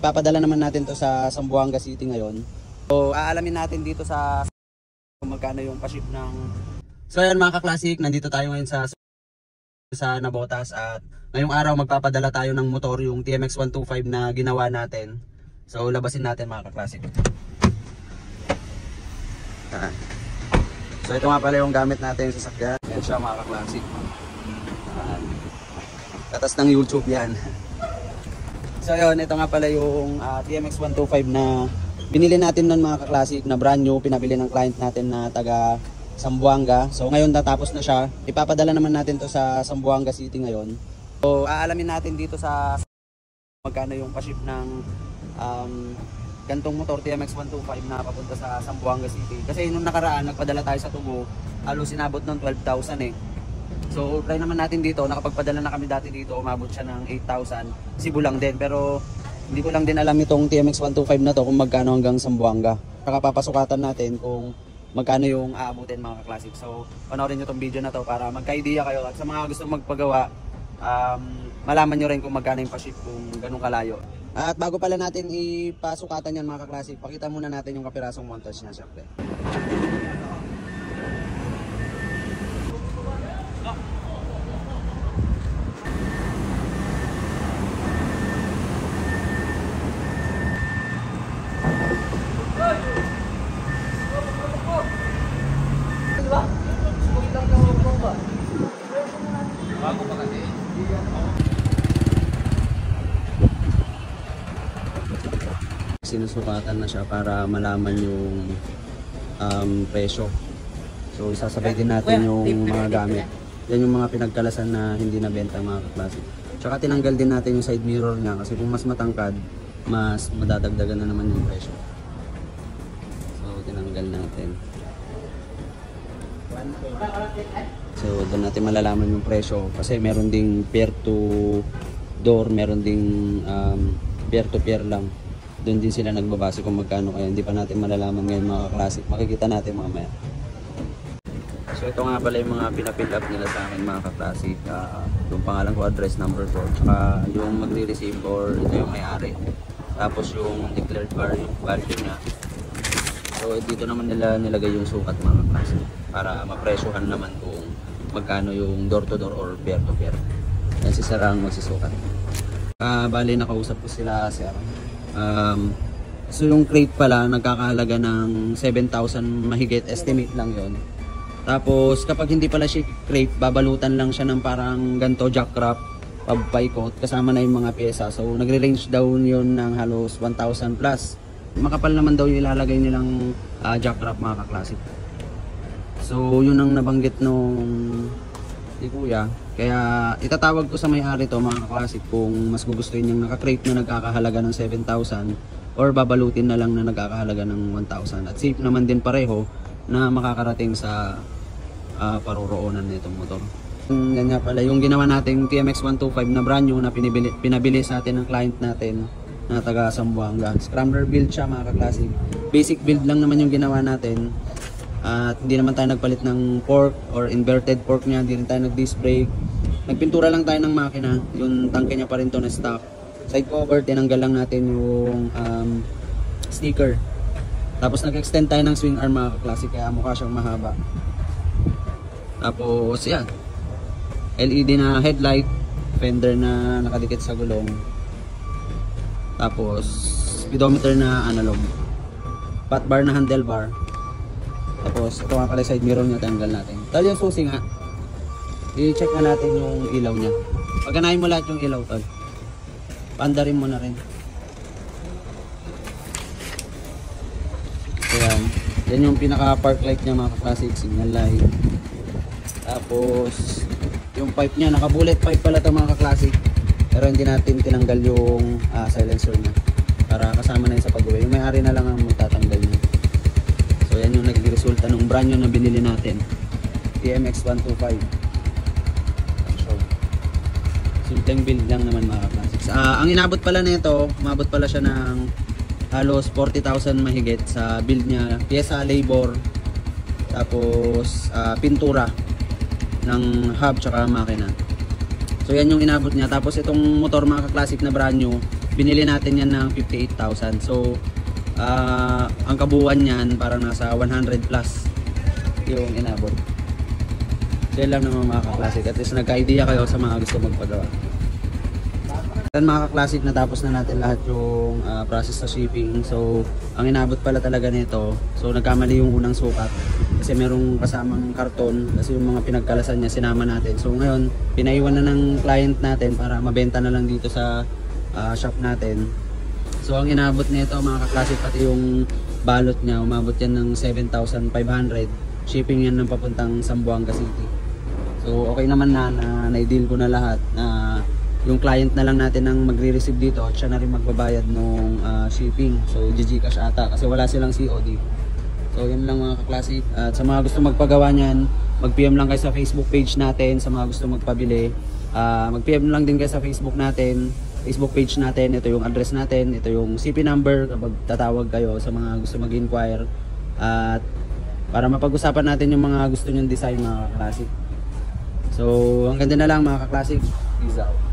ipapadala naman natin to sa Zamboanga City ngayon. So aalamin natin dito sa kung magkano yung pa-ship ng... So ayan mga ka-classic, nandito tayo ngayon sa Navotas at ngayong araw magpapadala tayo ng motor, yung TMX 125 na ginawa natin. So labasin natin mga ka-classic. So ito nga pala yung gamit natin sa sasakyan. Yan siya mga ka-classic. Tatas ng YouTube yan. So yun, ito nga pala yung TMX 125 na binili natin nun mga ka-classic, na brand new, pinabili ng client natin na taga Zamboanga. So ngayon natapos na siya. Ipapadala naman natin to sa Zamboanga City ngayon. So aalamin natin dito sa magkano yung pa-ship ng gantong motor TMX 125 na papunta sa Zamboanga City. Kasi nung nakaraan nagpadala tayo sa Tubo, halos sinabot ng 12,000 eh. So try naman natin dito, nakapagpadala na kami dati dito, umabot siya ng 8,000. Cebu lang din, pero hindi ko lang din alam itong TMX 125 na to kung magkano hanggang Zamboanga. Saka papasukatan natin kung magkano yung aabutin mga ka-classic. So panoorin nyo itong video na to para magka-idea kayo, at sa mga gusto magpagawa, malaman nyo rin kung magkano yung pa-ship kung ganun kalayo. At bago pala natin ipasukatan yan mga ka-classic, pakita muna natin yung kapirasong montage niya syempre. Sinusukatan na siya para malaman yung presyo. So isasabay din natin yung mga gamit. Yan yung mga pinagkalasan na hindi nabenta mga ka-classic. Tsaka tinanggal din natin yung side mirror niya kasi kung mas matangkad, mas madadagdagan na naman yung presyo. So tinanggal natin. So doon natin malalaman yung presyo kasi meron ding pair to door, meron ding pair to pair lang. Doon din sila nagbabase kung magkano, kaya hindi pa natin malalaman ngayon mga ka-classic. Makikita natin mamaya. So ito nga pala yung mga pinapill up nila sa akin mga ka-classic. Yung pangalan ko, address, number ko, tsaka yung magre-receive or ito yung may-ari. Tapos yung declared value niya. So dito naman nila nilagay yung sukat mga ka-classic para mapresyohan naman kung magkano yung door to door or pair to pair. Yan si Sir ang magsisukat. Bali nakausap ko sila sir. So yung crate pala nagkakahalaga ng 7,000 mahigit, estimate lang yon. Tapos kapag hindi pala siya crate, babalutan lang siya ng parang ganto jackrap, pagpaikot, kasama na yung mga pyesa. So nagre-range daw yun ng halos 1,000 plus. Makapal naman daw yung ilalagay nilang jackrap mga ka-classic. So yun ang nabanggit nung si kuya. Kaya itatawag ko sa may-ari to mga ka-classic kung mas gugustuhin niyang naka-crate na nagkakahalaga ng 7,000 or babalutin na lang na nagkakahalaga ng 1,000. At safe naman din pareho na makakarating sa paroroonan nitong motor. Yan nga pala yung ginawa nating TMX 125 na brand new na pinabili sa atin ng client natin na taga Zamboanga. Scrambler build siya mga ka-classic. Basic build lang naman yung ginawa natin. At hindi naman tayo nagpalit ng fork or inverted fork niya, hindi rin tayo nag-disc brake. Nagpintura lang tayo ng makina, yung tangke niya pa rin to na stock. Side cover, tinanggal lang natin yung sticker. Tapos nag-extend tayo ng swing arm mga ka-classic, kaya mukha siyang mahaba. Tapos yan, LED na headlight, fender na nakadikit sa gulong. Tapos speedometer na analog, fat bar na handlebar. Tapos ito nga pala side mirror niya, tanggal natin. Tol yung susi nga, i-check na natin yung ilaw niya. Pagkanahin mo lahat yung ilaw tol, paandarin mo na rin. Ayan, yan yung pinaka park light niya mga ka-classic, signal light. Tapos yung pipe niya, naka bullet pipe pala ito mga ka-classic, pero hindi natin tinanggal yung silencer niya para kasama na yun sa pag-uwi. Yung may-ari na lang ang magtatanggal niya. So yan yung naging resulta ng brand new na binili natin, TMX 125. So simpleng build lang naman mga ka-classics. Ang inabot pala nito, umabot pala siya ng halos 40,000 mahigit sa build niya, pyesa, labor, tapos pintura ng hub tsaka makina. So yan yung inabot niya. Tapos itong motor mga ka-classic na brand new, binili natin yan ng 58,000. So ang kabuuan niyan parang nasa 100 plus yung inabot. So yan lang naman mga ka-classic. At least nagka-idea kayo sa mga gusto magpagawa. Then mga ka-classic, natapos na natin lahat yung process sa shipping. So ang inabot pala talaga nito, so nagkamali yung unang sukat kasi merong kasamang karton kasi yung mga pinagkalasan niya sinama natin. So ngayon pinaiwan na ng client natin para mabenta na lang dito sa shop natin. So ang inabot nito mga ka-classic, pati yung balot niya, umabot yan ng 7,500. Shipping yan ng papuntang Zamboanga City. So okay naman na na-deal ko na lahat na yung client na lang natin ang magre-receive dito at siya na rin magbabayad ng shipping. So GCash ata kasi wala silang COD. So yun lang mga ka-classic. At sa mga gusto magpagawa niyan, mag-PM lang kayo sa Facebook page natin. Sa mga gusto magpabili, mag-PM lang din kayo sa Facebook natin, Facebook page natin. Ito yung address natin, ito yung CP number kapag tatawag kayo sa mga gusto mag-inquire. At para mapag-usapan natin yung mga gusto nyong design mga ka-classic. So hanggang dyan na lang mga ka-classic. Peace out.